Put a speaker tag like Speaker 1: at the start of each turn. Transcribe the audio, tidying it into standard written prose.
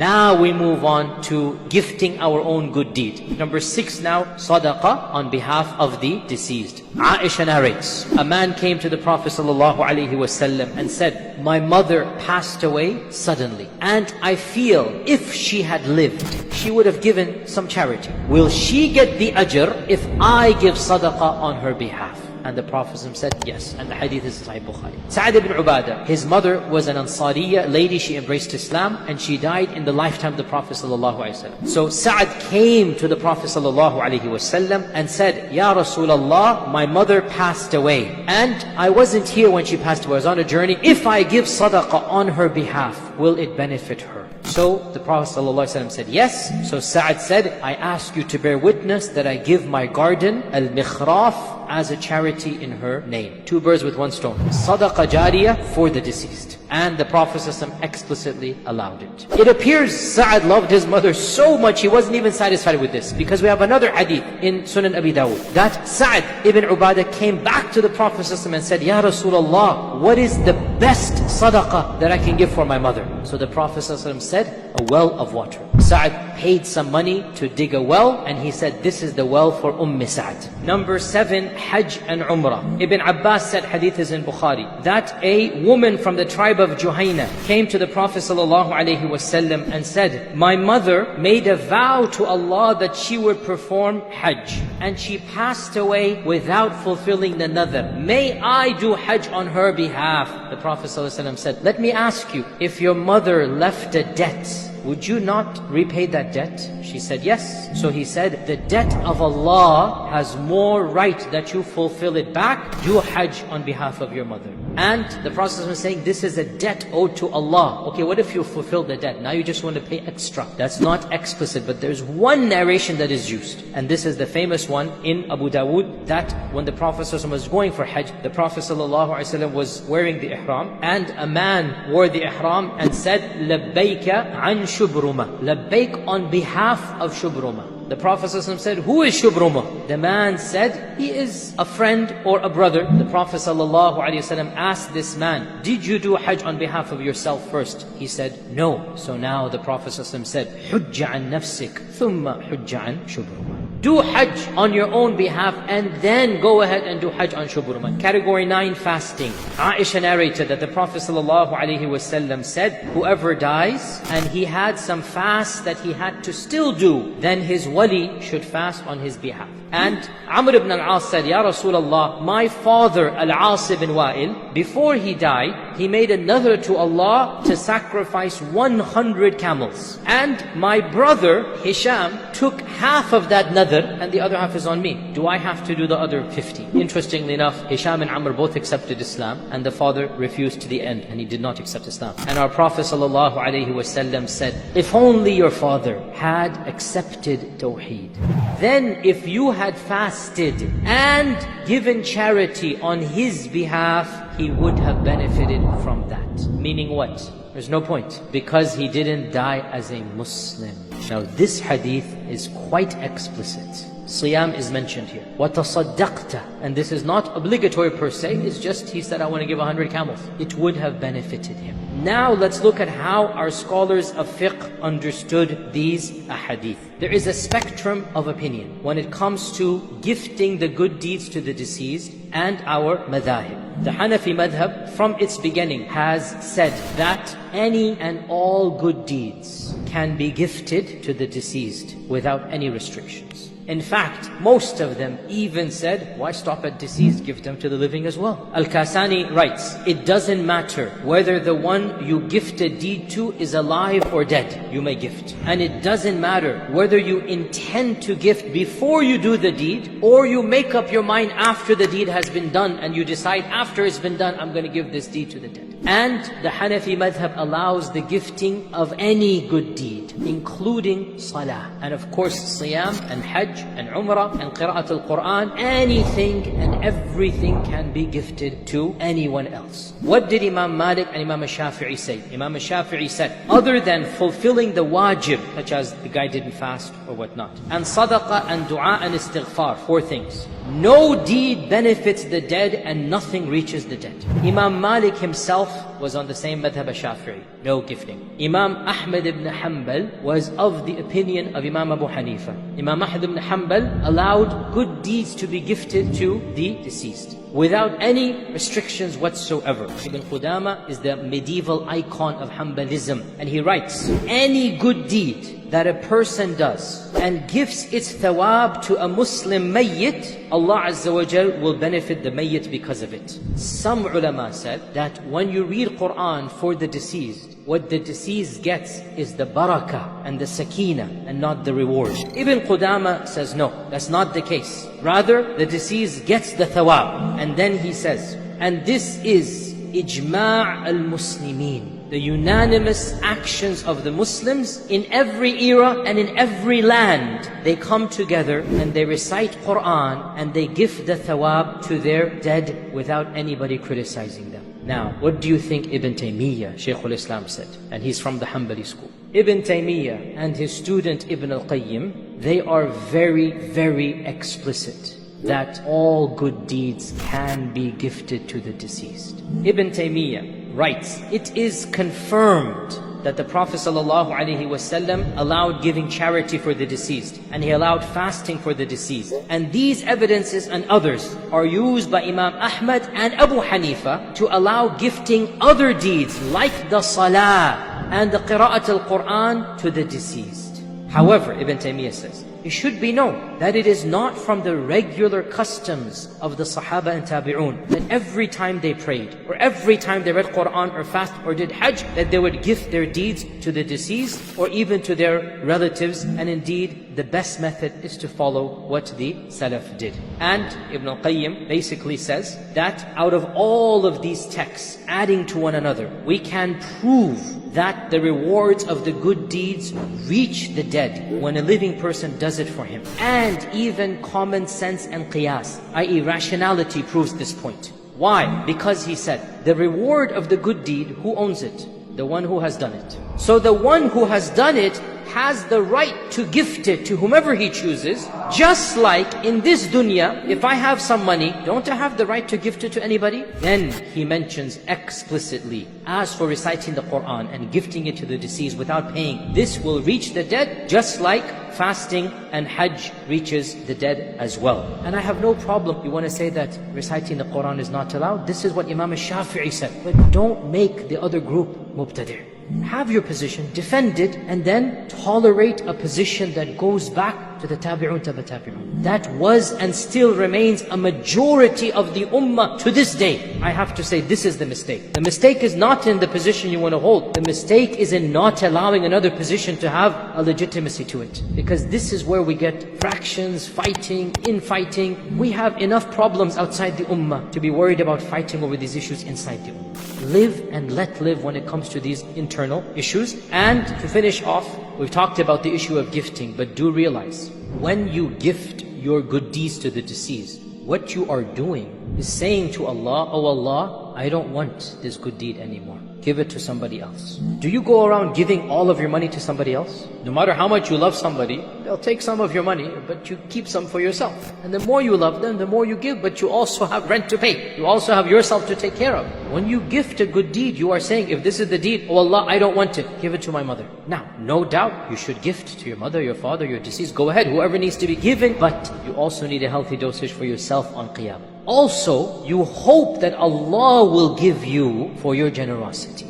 Speaker 1: Now we move on to gifting our own good deed. Number 6 now, sadaqah on behalf of the deceased. Aisha narrates, a man came to the Prophet ﷺ and said, my mother passed away suddenly, and I feel if she had lived, she would have given some charity. Will she get the ajr if I give sadaqah on her behalf? And the Prophet said, yes. And the hadith is Sahih Bukhari. Sa'ad ibn Ubadah, his mother was an Ansariya lady. She embraced Islam and she died in the lifetime of the Prophet ﷺ. So Sa'ad came to the Prophet ﷺ and said, Ya Rasulullah, my mother passed away. And I wasn't here when she passed away. I was on a journey. If I give sadaqah on her behalf, will it benefit her? So the Prophet ﷺ said, yes. So Sa'ad said, I ask you to bear witness that I give my garden, al-mikhraf, as a charity in her name. 2 birds with 1 stone. Sadaqah jariyah for the deceased. And the Prophet ﷺ explicitly allowed it. It appears Sa'ad loved his mother so much, he wasn't even satisfied with this. Because we have another hadith in Sunan Abi Dawud, that Sa'ad ibn Ubadah came back to the Prophet ﷺ and said, Ya Rasulullah, what is the best sadaqah that I can give for my mother? So the Prophet ﷺ said, a well of water. Sa'ad paid some money to dig a well, and he said, this is the well for Sa'ad. Number 7, Hajj and Umrah. Ibn Abbas said, hadith is in Bukhari, that a woman from the tribe of Juhayna came to the Prophet ﷺ and said, my mother made a vow to Allah that she would perform Hajj, and she passed away without fulfilling the nadhr. May I do Hajj on her behalf? The Prophet ﷺ said, let me ask you, if your mother left a debt, would you not repay that debt? She said, yes. So he said, the debt of Allah has more right that you fulfill it back. Do Hajj on behalf of your mother. And the Prophet was saying, this is a debt owed to Allah. Okay, what if you fulfill the debt? Now you just want to pay extra. That's not explicit, but there's one narration that is used. And this is the famous one in Abu Dawood, that when the Prophet was going for Hajj, the Prophet ﷺ was wearing the ihram, and a man wore the ihram and said, Labbaika an Shubruma. Labbaik on behalf of Shubruma. The Prophet ﷺ said, who is Shubruma? The man said, he is a friend or a brother. The Prophet ﷺ asked this man, did you do Hajj on behalf of yourself first? He said, no. So now the Prophet ﷺ said, Hujja an nafsik, thumma hujja an Shubruma. Do Hajj on your own behalf and then go ahead and do Hajj on Shubruma. Category 9, fasting. Aisha narrated that the Prophet ﷺ said, whoever dies and he had some fast that he had to still do, then his wali should fast on his behalf. And Amr ibn al-As said, Ya Rasulullah, my father Al-As ibn Wa'il, before he died, he made a nadhr to Allah to sacrifice 100 camels. And my brother Hisham took half of that nadhr and the other half is on me. Do I have to do the other 50? Interestingly enough, Hisham and Amr both accepted Islam, and the father refused to the end and he did not accept Islam. And our Prophet ﷺ said, if only your father had accepted Tawheed, then if you had fasted and given charity on his behalf, he would have benefited from that. Meaning what? There's no point, because he didn't die as a Muslim. Now this hadith is quite explicit. Siyam is mentioned here. وَتَصَدَّقْتَ. And this is not obligatory per se, it's just he said, I want to give 100 camels. It would have benefited him. Now let's look at how our scholars of fiqh understood these ahadith. There is a spectrum of opinion when it comes to gifting the good deeds to the deceased and our madhahib. The Hanafi madhab from its beginning has said that any and all good deeds can be gifted to the deceased without any restrictions. In fact, most of them even said, why stop at deceased, give them to the living as well. Al-Kasani writes, it doesn't matter whether the one you gift a deed to is alive or dead, you may gift. And it doesn't matter whether you intend to gift before you do the deed, or you make up your mind after the deed has been done and you decide after it's been done, I'm going to give this deed to the dead. And the Hanafi madhab allows the gifting of any good deed, including salah. And of course, siyam and hajj Hajj and Umrah and Qira'at al-Quran, anything and everything can be gifted to anyone else. What did Imam Malik and Imam Shafi'i say? Imam Shafi'i said, other than fulfilling the wajib, such as the guy didn't fast or whatnot, and sadaqah and dua and istighfar, 4 things. No deed benefits the dead and nothing reaches the dead. Imam Malik himself was on the same madhab as Shafi'i, no gifting. Imam Ahmad ibn Hanbal was of the opinion of Imam Abu Hanifa. Imam Ahmad ibn Hanbal allowed good deeds to be gifted to the deceased without any restrictions whatsoever. Ibn Qudama is the medieval icon of Hanbalism, and he writes, any good deed that a person does and gives its thawab to a Muslim mayyit, Allah Azza wa Jal will benefit the mayyit because of it. Some ulama said that when you read Quran for the deceased, what the deceased gets is the barakah and the sakina and not the reward. Ibn Qudama says no, that's not the case. Rather, the deceased gets the thawab. And then he says, and this is ijma' al-muslimin, the unanimous actions of the Muslims in every era and in every land. They come together and they recite Quran and they give the thawab to their dead without anybody criticizing them. Now, what do you think Ibn Taymiyyah, Shaykh al-Islam, said? And he's from the Hanbali school. Ibn Taymiyyah and his student Ibn al-Qayyim, they are very, very explicit that all good deeds can be gifted to the deceased. Ibn Taymiyyah writes, it is confirmed that the Prophet ﷺ allowed giving charity for the deceased, and he allowed fasting for the deceased. And these evidences and others are used by Imam Ahmad and Abu Hanifa to allow gifting other deeds like the salah and the qira'at al-Quran to the deceased. However, Ibn Taymiyyah says, it should be known that it is not from the regular customs of the Sahaba and Tabi'un that every time they prayed, or every time they read Quran or fast or did Hajj, that they would gift their deeds to the deceased or even to their relatives. And indeed, the best method is to follow what the Salaf did. And Ibn al-Qayyim basically says that out of all of these texts, adding to one another, we can prove that the rewards of the good deeds reach the dead when a living person does it for him. And even common sense and qiyas, i.e. rationality, proves this point. Why? Because he said, the reward of the good deed, who owns it? The one who has done it. So the one who has done it has the right to gift it to whomever he chooses. Just like in this dunya, if I have some money, don't I have the right to gift it to anybody? Then he mentions explicitly, as for reciting the Quran and gifting it to the deceased without paying, this will reach the dead just like fasting and Hajj reaches the dead as well. And I have no problem, you want to say that reciting the Quran is not allowed? This is what Imam Shafi'i said. But don't make the other group mubtadi'. Have your position, defend it, and then tolerate a position that goes back to the Tabi'un, Tabi'un. That was and still remains a majority of the Ummah to this day. I have to say, this is the mistake. The mistake is not in the position you want to hold. The mistake is in not allowing another position to have a legitimacy to it. Because this is where we get fractions, fighting, infighting. We have enough problems outside the Ummah to be worried about fighting over these issues inside the Ummah. Live and let live when it comes to these internal issues. And to finish off, we've talked about the issue of gifting, but do realize, when you gift your good deeds to the deceased, what you are doing is saying to Allah, oh Allah, I don't want this good deed anymore. Give it to somebody else. Do you go around giving all of your money to somebody else? No matter how much you love somebody, they'll take some of your money, but you keep some for yourself. And the more you love them, the more you give, but you also have rent to pay. You also have yourself to take care of. When you gift a good deed, you are saying, if this is the deed, oh Allah, I don't want it, give it to my mother. Now, no doubt, you should gift to your mother, your father, your deceased. Go ahead, whoever needs to be given, but you also need a healthy dosage for yourself on Qiyamah. Also, you hope that Allah will give you for your generosity.